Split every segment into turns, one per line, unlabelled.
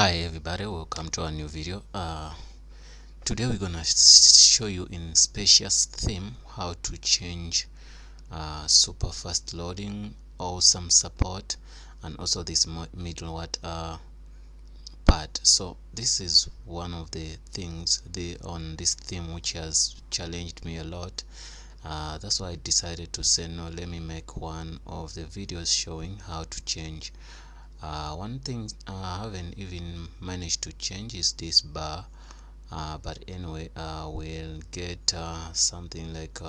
Hi everybody, welcome to our new video. Today we're gonna show you in Spacious theme how to change super fast loading, awesome support, and also this middleware part. So this is one of the things on this theme which has challenged me a lot. That's why I decided to say no, let me make one of the videos showing how to change. One thing I haven't even managed to change is this bar, but anyway, we'll get something like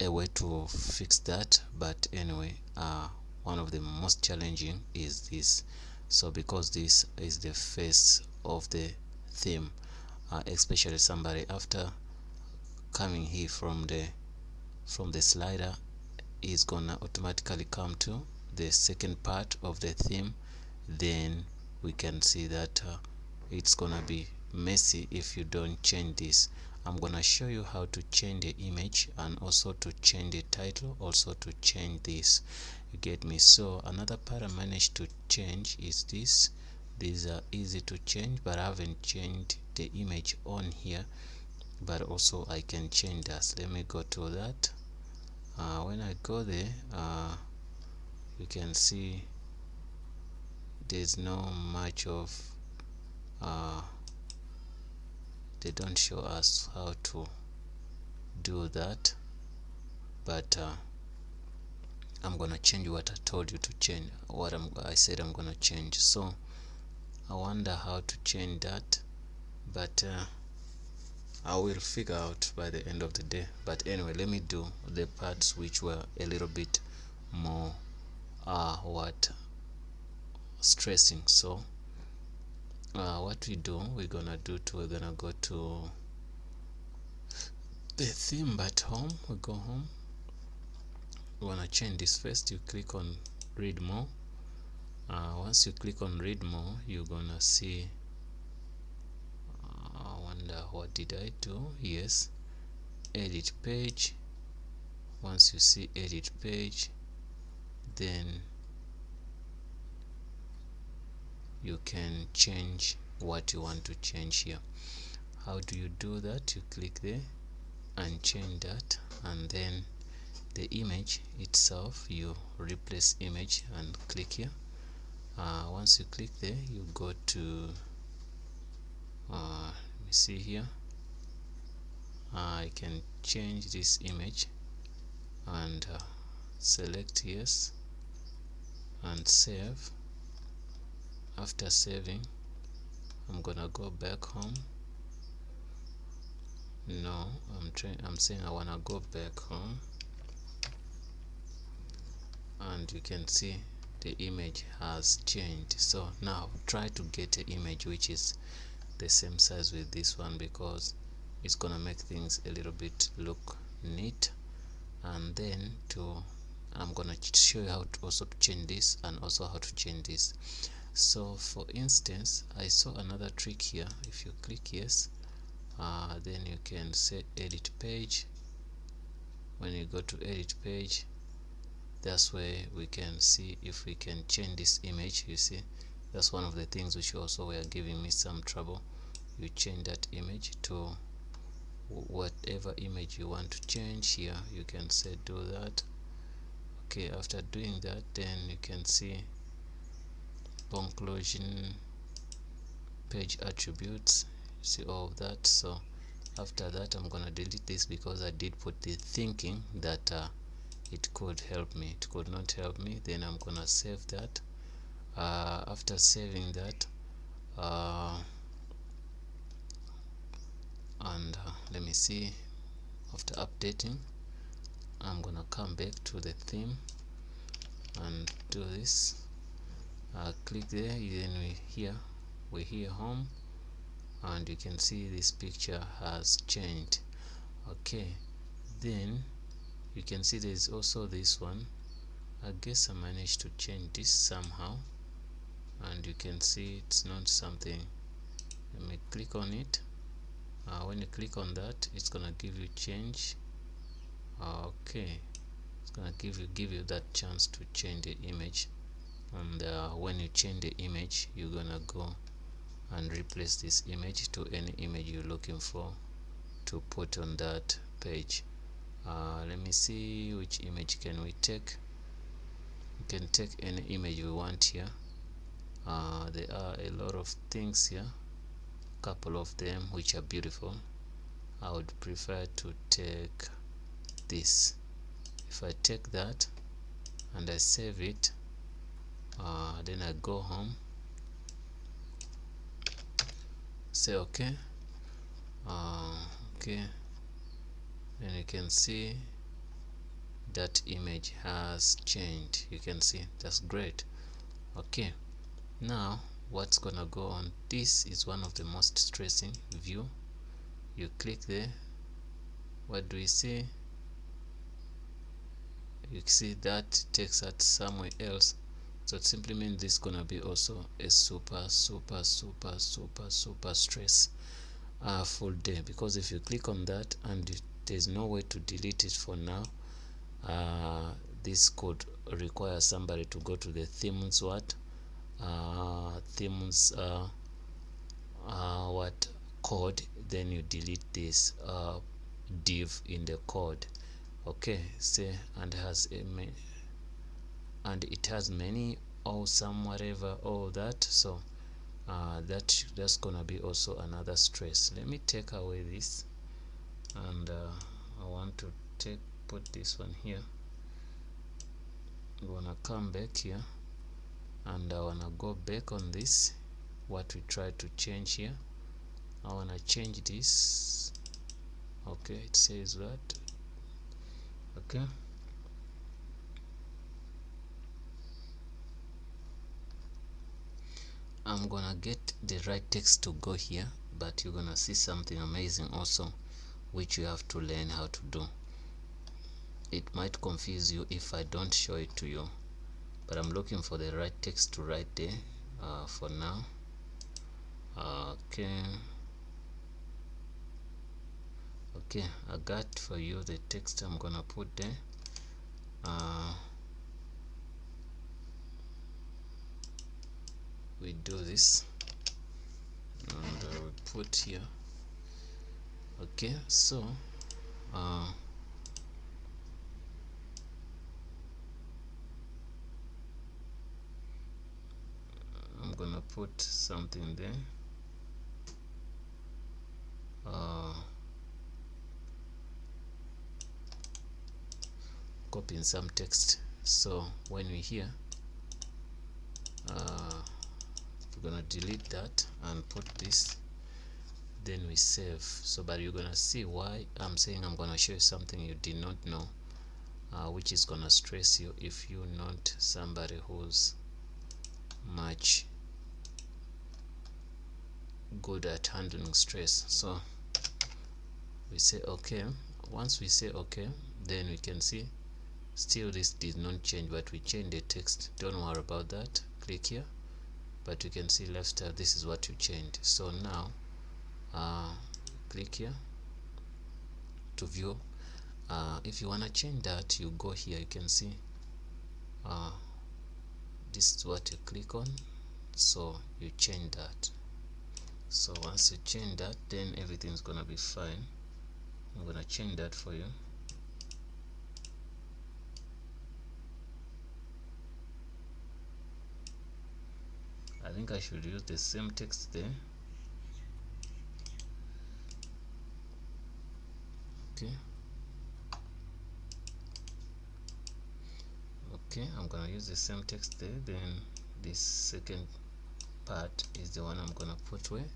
a way to fix that. But anyway, one of the most challenging is this. So because this is the face of the theme, especially somebody after coming here from the slider is gonna automatically come to the second part of the theme. Then we can see that it's gonna be messy if you don't change this. I'm gonna show you how to change the image and also to change the title, also to change this. You get me? So another part I managed to change is this. These are easy to change, but I haven't changed the image on here, but also I can change that. Let me go to that. When I go there, you can see there's no much of they don't show us how to do that, but I'm gonna change what I told you to change, what I said I'm gonna change. So I wonder how to change that, but I will figure out by the end of the day. But anyway, let me do the parts which were a little bit more stressing. So what we're gonna go to the theme, but home. We go home. We wanna change this first. You click on read more. Once you click on read more, you're gonna see I wonder what did I do. Yes, edit page. Once you see edit page, then you can change what you want to change here. How do you do that? You click there and change that, and then the image itself, you replace image and click here. Once you click there, you go to let me see here. I can change this image and select yes and save. After saving, I'm gonna go back home. No, I'm saying I wanna go back home, and you can see the image has changed. So now try to get an image which is the same size with this one, because it's gonna make things a little bit look neat. And then I'm gonna show you how to also change this and also how to change this. So for instance, I saw another trick here. If you click yes, then you can say edit page. When you go to edit page, that's where we can see if we can change this image. You see, that's one of the things which also were giving me some trouble. You change that image to whatever image you want to change. Here you can say do that. Okay, after doing that, then you can see conclusion, page attributes, see all of that. So after that, I'm gonna delete this because I did put the thinking that it could help me. It could not help me. Then I'm gonna save that. After saving that, and let me see, after updating, I'm gonna come back to the theme and do this. Click there, then we're here home, and you can see this picture has changed. Okay, then you can see there's also this one. I guess I managed to change this somehow, and you can see it's not something. Let me click on it. When you click on that, it's gonna give you change. Okay, it's gonna give you that chance to change the image. and when you change the image, you're gonna go and replace this image to any image you're looking for to put on that page. Let me see which image can we take. We can take any image we want here. There are a lot of things here, couple of them which are beautiful. I would prefer to take this. If I take that and I save it, then I go home, say okay, okay, and you can see that image has changed. You can see that's great. Okay, now what's gonna go on, this is one of the most stressing view. You click there, what do we see? You see that takes us somewhere else. So it simply means this is gonna be also a super stress full day, because if you click on that and there's no way to delete it for now, this could require somebody to go to the themes code, then you delete this div in the code. Okay, say and it has many or some whatever, all that. So that's gonna be also another stress. Let me take away this, and I want to put this one here. I'm gonna come back here, and I wanna go back on this, what we tried to change here. I wanna change this. Okay, it says that. Okay, I'm gonna get the right text to go here, but you're gonna see something amazing also, which you have to learn how to do. It might confuse you if I don't show it to you, but I'm looking for the right text to write there for now. Okay, I got for you the text I'm gonna put there. We do this and we put here. Okay, so I'm gonna put something there. Copying some text. So when we here, we're gonna delete that and put this, then we save. So but you're gonna see why I'm saying I'm gonna show you something you did not know, which is gonna stress you if you're not somebody who's much good at handling stress. So we say okay. Once we say okay, then we can see still this did not change, but we change the text. Don't worry about that. Click here, but you can see left side, this is what you changed. So now click here to view. If you want to change that, you go here, you can see this is what you click on, so you change that. So once you change that, then everything's gonna be fine. I'm gonna change that for you. I think I should use the same text there. Okay, I'm gonna use the same text there. Then this second part is the one I'm gonna put where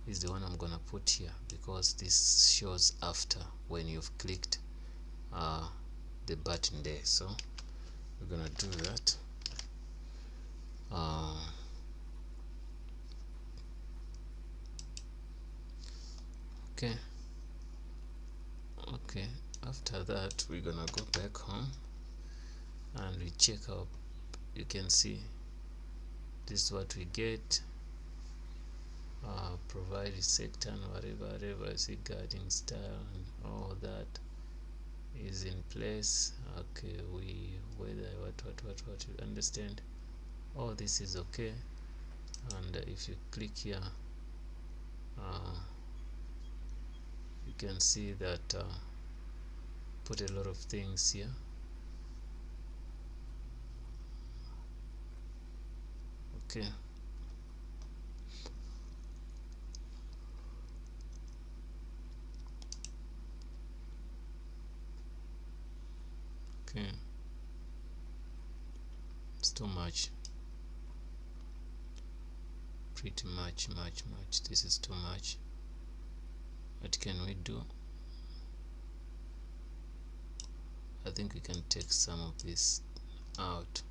is the one I'm gonna put here, because this shows after when you've clicked the button there. So we're gonna do that. Okay, after that we're gonna go back home and we check out. You can see this is what we get. Provide sector and whatever. See guarding style and all that is in place. Okay, we whether what you understand. all this is okay. And if you click here, you can see that put a lot of things here. Okay, okay, it's too much, pretty much. This is too much. What can we do? I think we can take some of this out,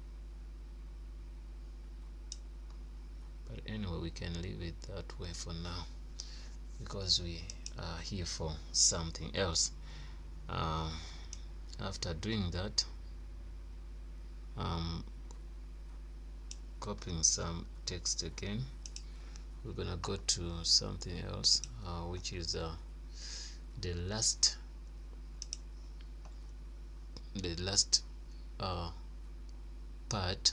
but anyway, we can leave it that way for now because we are here for something else. After doing that, copying some text again, we're gonna go to something else, which is the last part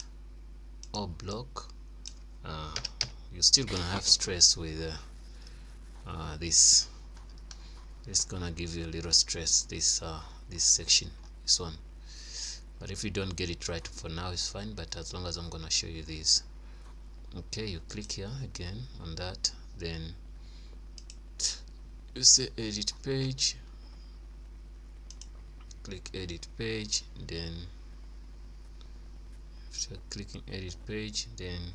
or block. You're still gonna have stress with this. It's gonna give you a little stress, this section, this one, but if you don't get it right for now, it's fine. But as long as I'm gonna show you this. Okay, you click here again on that, then you say edit page, click edit page, then after clicking edit page, then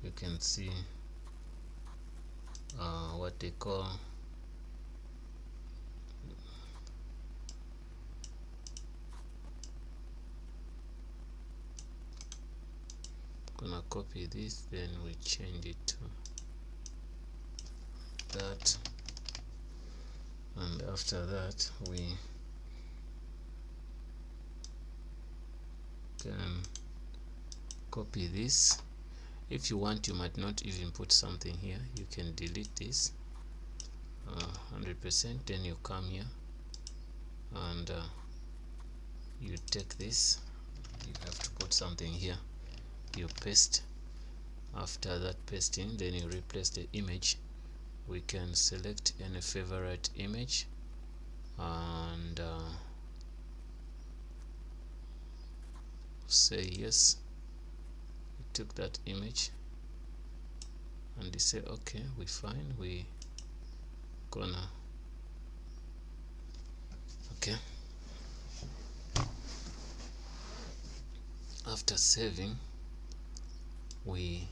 you can see what they call gonna copy this, then we change it to that, and after that we can copy this. If you want, you might not even put something here. You can delete this 100%. Then you come here and you take this. You have to put something here. You paste. After that pasting, then you replace the image. We can select any favorite image and say yes. We took that image and they say okay, we fine, we gonna okay. After saving, we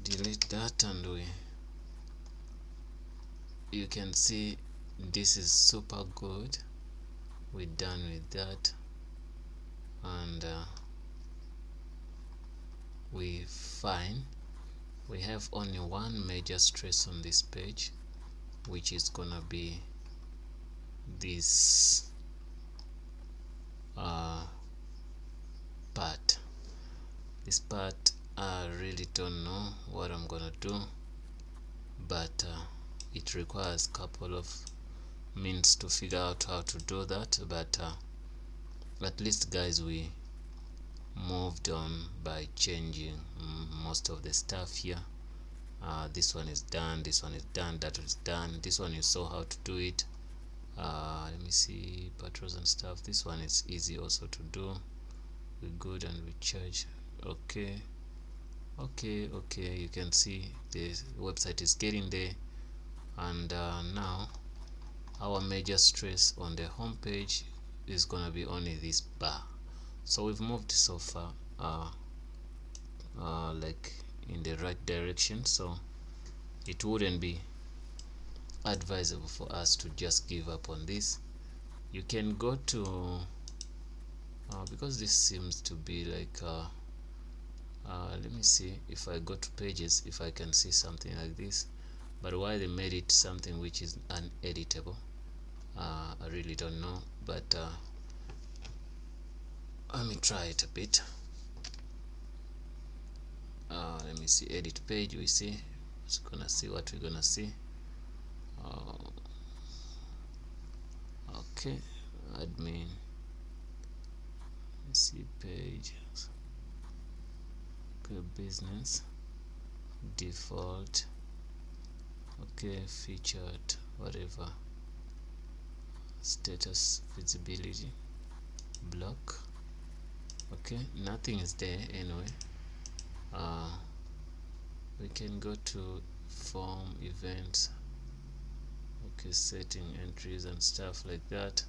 delete that, and you can see this is super good. We're done with that, and we fine. We have only one major stress on this page, which is gonna be this part. This part, I really don't know what I'm gonna do, but it requires a couple of means to figure out how to do that. But at least, guys, we moved on by changing most of the stuff here. This one is done, this one is done, that is done. This one you saw how to do it. Let me see, patrols and stuff. This one is easy also to do. We're good and we charge. Okay, you can see the website is getting there. And now our major stress on the home page is gonna be only this bar. So we've moved so far like in the right direction, so it wouldn't be advisable for us to just give up on this. You can go to because this seems to be like let me see if I go to pages, if I can see something like this. But why they made it something which is uneditable, I really don't know. But let me try it a bit. Let me see, edit page. We see, it's gonna see what we're gonna see. Okay, admin, let's see page. okay, business default, okay, featured, whatever, status, visibility, block. Okay, nothing is there anyway. We can go to form, events, okay, setting entries and stuff like that.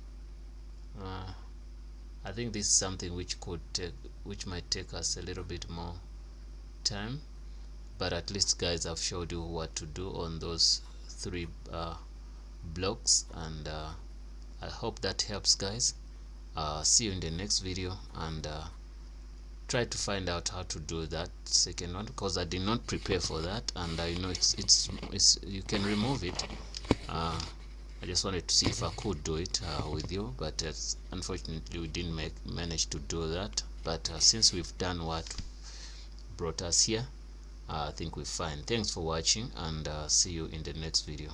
I think this is something which might take us a little bit more time, but at least, guys, I've showed you what to do on those three blocks, and I hope that helps, guys. See you in the next video, and try to find out how to do that second one, because I did not prepare for that, and I know it's you can remove it. I just wanted to see if I could do it with you, but unfortunately we didn't manage to do that. But since we've done what brought us here, I think we're fine. Thanks for watching, and see you in the next video.